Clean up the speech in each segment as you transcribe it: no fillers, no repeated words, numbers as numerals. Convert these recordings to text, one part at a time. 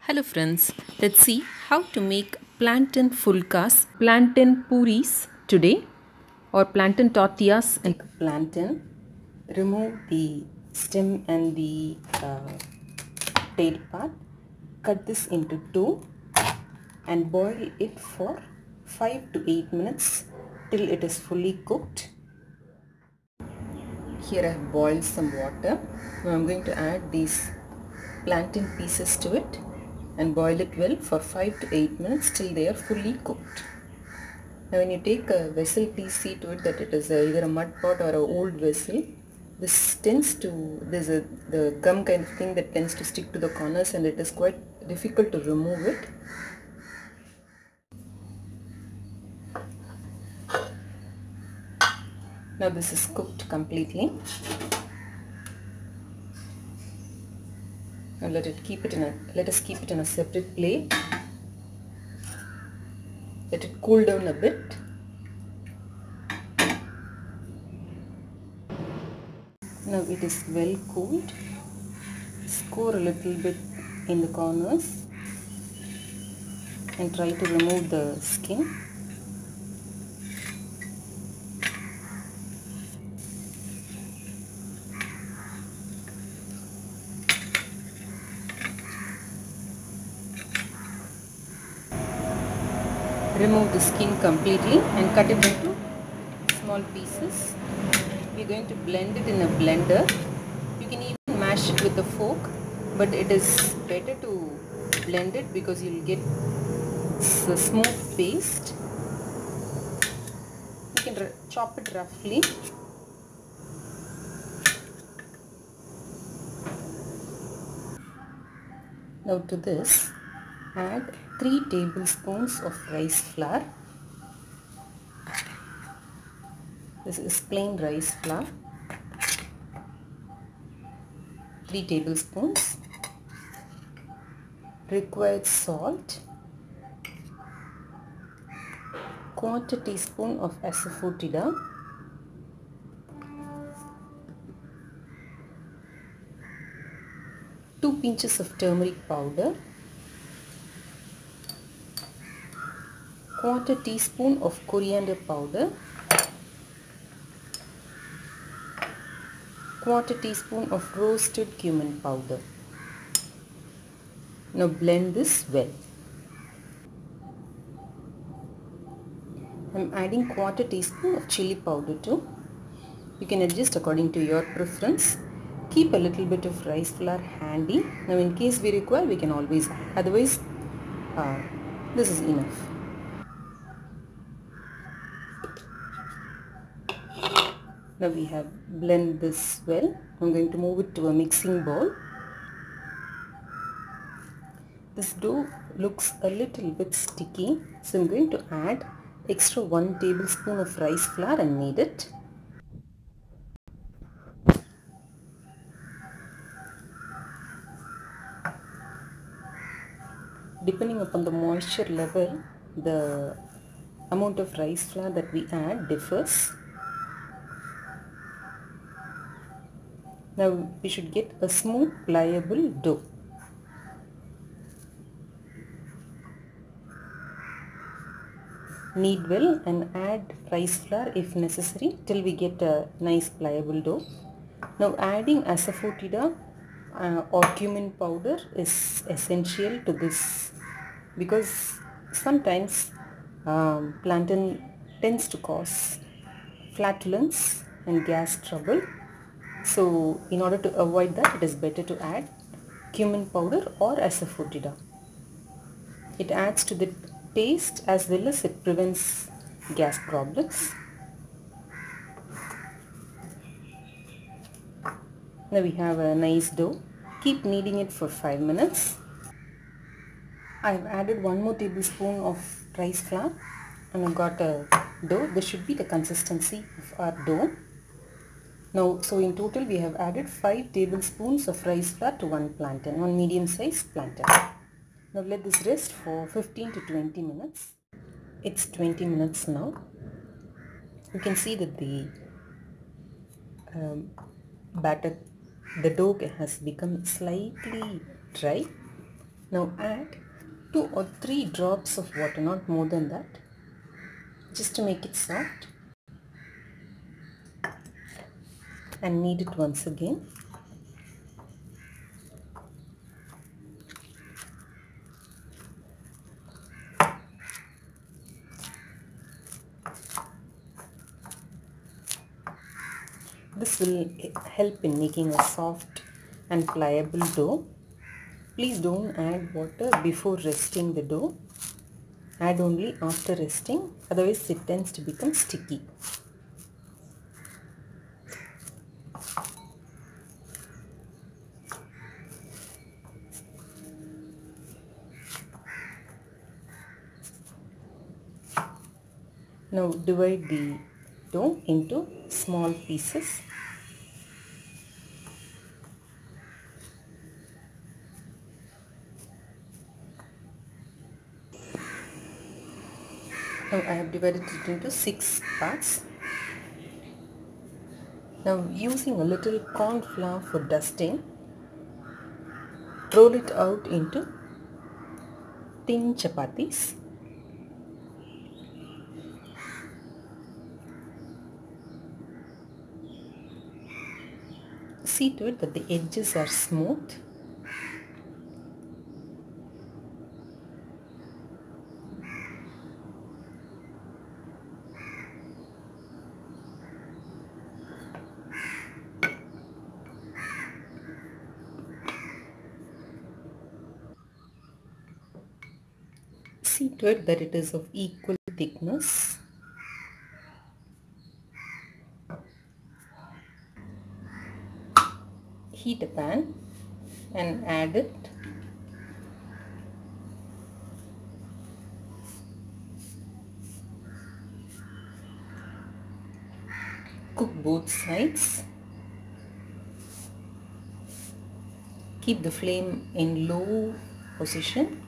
Hello friends, let's see how to make plantain pooris today, or plantain tortillas. And plantain, remove the stem and the tail part, cut this into two and boil it for 5 to 8 minutes till it is fully cooked. Here I have boiled some water. Now I am going to add these plantain pieces to it and boil it well for 5 to 8 minutes till they are fully cooked. Now when you take a vessel, please see to it that it is either a mud pot or an old vessel. This tends to, the gum kind of thing that tends to stick to the corners and it is quite difficult to remove it. Now this is cooked completely. Now let us keep it in a separate plate. Let it cool down a bit. Now it is well cooled. Score a little bit in the corners and try to remove the skin. Remove the skin completely and cut it into small pieces. We are going to blend it in a blender. You can even mash it with a fork, but it is better to blend it because you will get a smooth paste. You can chop it roughly. Now to this, add 3 tablespoons of rice flour. This is plain rice flour. 3 tablespoons. Required salt. 1/4 teaspoon of asafoetida. 2 pinches of turmeric powder. 1/4 teaspoon of coriander powder. 1/4 teaspoon of roasted cumin powder. Now blend this well. I am adding 1/4 teaspoon of chili powder too. You can adjust according to your preference. Keep a little bit of rice flour handy. Now in case we require, we can always add. Otherwise, this is enough. Now we have blended this well. I'm going to move it to a mixing bowl. This dough looks a little bit sticky, so I'm going to add extra 1 tablespoon of rice flour and knead it. Depending upon the moisture level, the amount of rice flour that we add differs. Now we should get a smooth, pliable dough. Knead well and add rice flour if necessary till we get a nice pliable dough. Now adding asafoetida or cumin powder is essential to this because sometimes plantain tends to cause flatulence and gas trouble. So in order to avoid that, it is better to add cumin powder or asafoetida. It adds to the taste as well as it prevents gas problems. Now we have a nice dough. Keep kneading it for 5 minutes. I have added 1 more tablespoon of rice flour and I've got a dough. This should be the consistency of our dough. Now, so in total we have added 5 tablespoons of rice flour to 1 plantain, 1 medium sized plantain. Now let this rest for 15 to 20 minutes. It's 20 minutes now. You can see that the batter, the dough has become slightly dry. Now add 2 or 3 drops of water, not more than that, just to make it soft, and knead it once again. This will help in making a soft and pliable dough. Please don't add water before resting the dough. Add only after resting, otherwise it tends to become sticky. Now divide the dough into small pieces. Now I have divided it into 6 parts. Now using a little corn flour for dusting, roll it out into thin chapatis. See to it that the edges are smooth. See to it that it is of equal thickness. Heat a pan and add it. Cook both sides. Keep the flame in low position.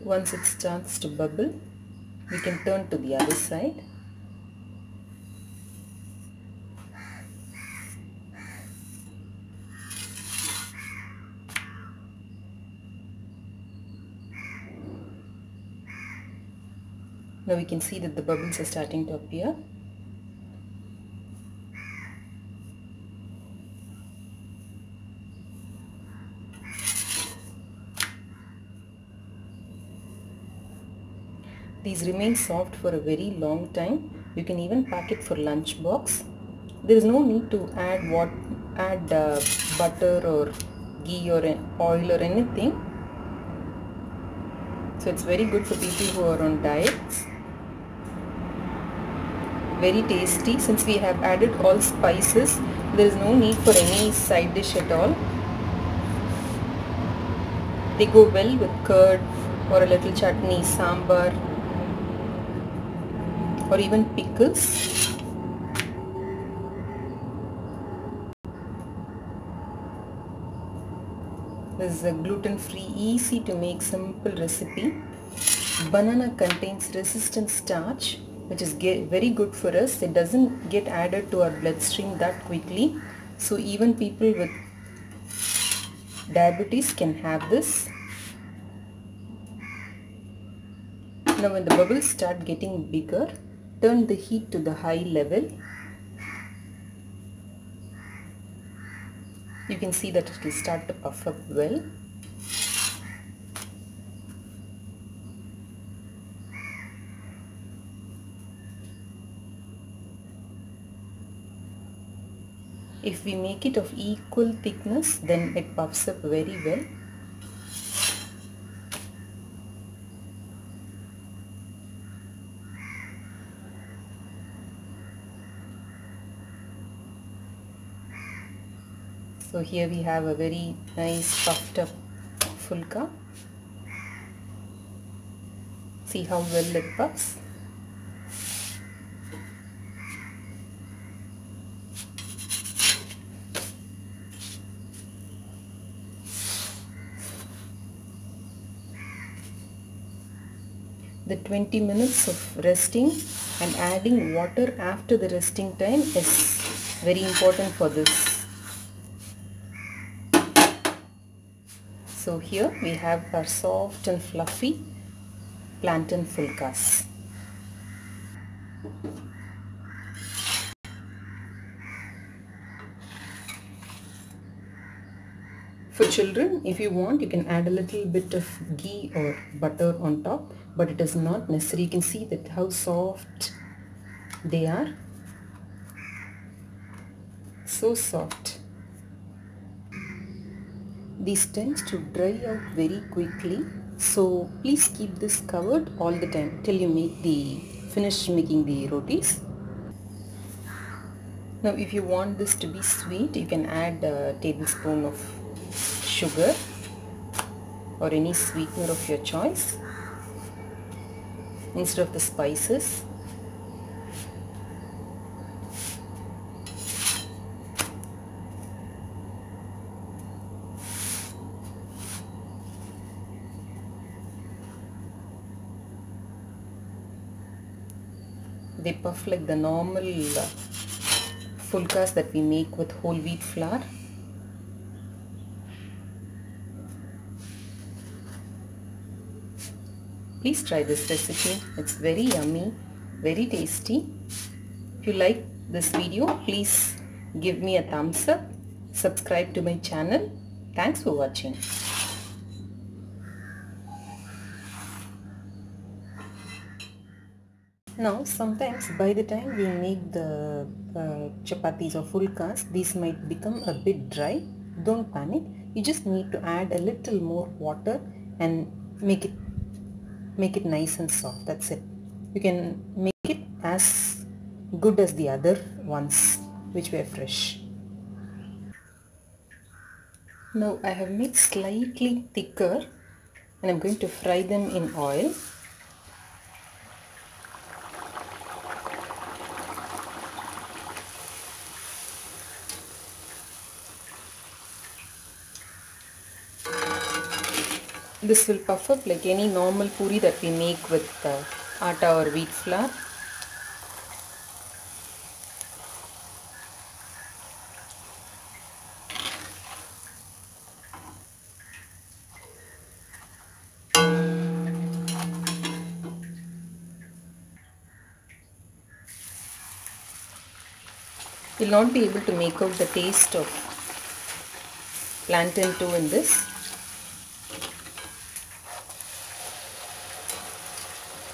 Once it starts to bubble, we can turn to the other side. Now we can see that the bubbles are starting to appear. These remain soft for a very long time. You can even pack it for lunch box. There is no need to add butter or ghee or oil or anything. So it's very good for people who are on diets. Very tasty. Since we have added all spices, there is no need for any side dish at all. They go well with curd or a little chutney, sambar, or even pickles. This is a gluten-free, easy to make, simple recipe. Banana contains resistant starch, which is very good for us. It doesn't get added to our bloodstream that quickly. So even people with diabetes can have this. Now when the bubbles start getting bigger, turn the heat to the high level. You can see that it will start to puff up well. If we make it of equal thickness, then it puffs up very well. So here we have a very nice puffed up phulka. See how well it puffs. The 20 minutes of resting and adding water after the resting time is very important for this. So here we have our soft and fluffy plantain phulkas. For children, if you want, you can add a little bit of ghee or butter on top, but it is not necessary. You can see that how soft they are. So soft. These tend to dry out very quickly, so please keep this covered all the time till you finish making the rotis. Now if you want this to be sweet, you can add a tablespoon of sugar or any sweetener of your choice instead of the spices. They puff like the normal phulkas that we make with whole wheat flour. Please try this recipe. It's very yummy, very tasty. If you like this video, please give me a thumbs up. Subscribe to my channel. Thanks for watching. Now sometimes by the time we make the chapatis or phulkas, these might become a bit dry. Don't panic. You just need to add a little more water and make it nice and soft. That's it. You can make it as good as the other ones which were fresh. Now I have made slightly thicker and I'm going to fry them in oil. This will puff up like any normal poori that we make with atta or wheat flour. You'll not be able to make out the taste of plantain too in this.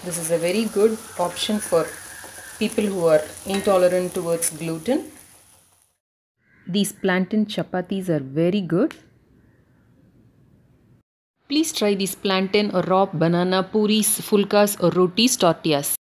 This is a very good option for people who are intolerant towards gluten. These plantain chapatis are very good. Please try these plantain or raw banana pooris, phulkas or rotis, tortillas.